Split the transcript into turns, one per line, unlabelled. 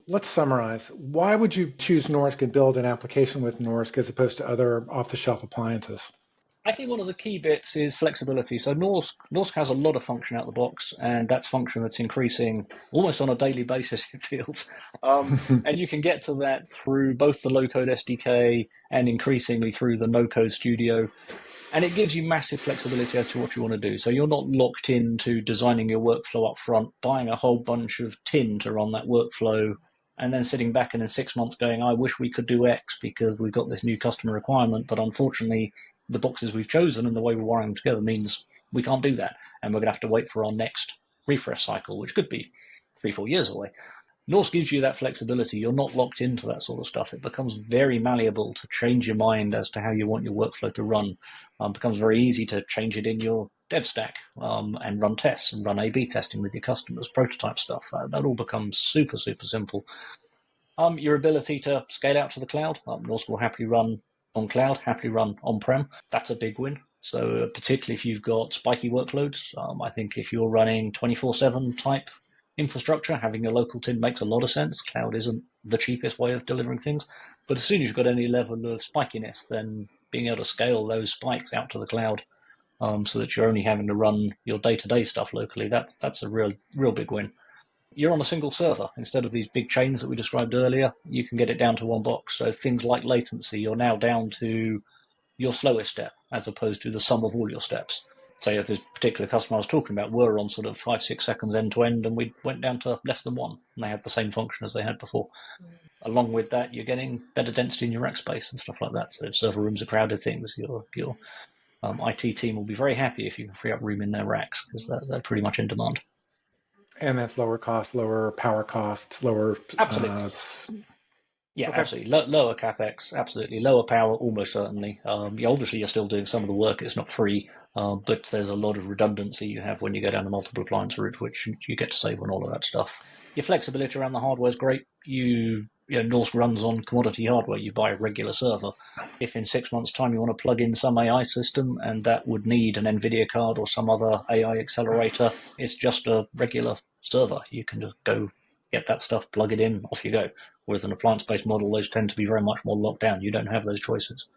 Let's summarize. Why would you choose Norsk and build an application with Norsk as opposed to other off-the-shelf appliances?
I think one of the key bits is flexibility. So Norsk has a lot of function out the box, and that's function that's increasing almost on a daily basis, it feels. And you can get to that through both the low-code SDK and increasingly through the no-code studio. And it gives you massive flexibility as to what you want to do. So you're not locked into designing your workflow up front, buying a whole bunch of tin to run that workflow, and then sitting back and in 6 months going, I wish we could do X because we've got this new customer requirement, but unfortunately, the boxes we've chosen and the way we're wiring them together means we can't do that. And we're going to have to wait for our next refresh cycle, which could be 3-4 years away. Norse gives you that flexibility. You're not locked into that sort of stuff. It becomes very malleable to change your mind as to how you want your workflow to run. It becomes very easy to change it in your dev stack and run tests and run A/B testing with your customers, prototype stuff. That all becomes super, super simple. Your ability to scale out to the cloud. Norse will happily run on cloud, happily run on-prem. That's a big win. So particularly if you've got spiky workloads, I think if you're running 24/7 type infrastructure, having a local tin makes a lot of sense. Cloud isn't the cheapest way of delivering things. But as soon as you've got any level of spikiness, then being able to scale those spikes out to the cloud so that you're only having to run your day-to-day stuff locally, that's a real big win. You're on a single server. Instead of these big chains that we described earlier, you can get it down to one box. So things like latency, you're now down to your slowest step as opposed to the sum of all your steps. Say if this particular customer I was talking about were on sort of 5-6 seconds end to end, and we went down to less than one, and they had the same function as they had before. Along with that, you're getting better density in your rack space and stuff like that. So if server rooms are crowded things, your IT team will be very happy if you can free up room in their racks because they're pretty much in demand.
And that's lower cost, lower power costs, lower.
Absolutely. Yeah,
Okay.
absolutely. Lower capex, absolutely. Lower power, almost certainly. Obviously, you're still doing some of the work. It's not free, but there's a lot of redundancy you have when you go down the multiple appliance route, which you get to save on all of that stuff. Your flexibility around the hardware is great. Norsk runs on commodity hardware. You buy a regular server. If in 6 months' time you want to plug in some AI system and that would need an NVIDIA card or some other AI accelerator, it's just a regular server. You can just go get that stuff, plug it in, off you go. With an appliance-based model, those tend to be very much more locked down. You don't have those choices.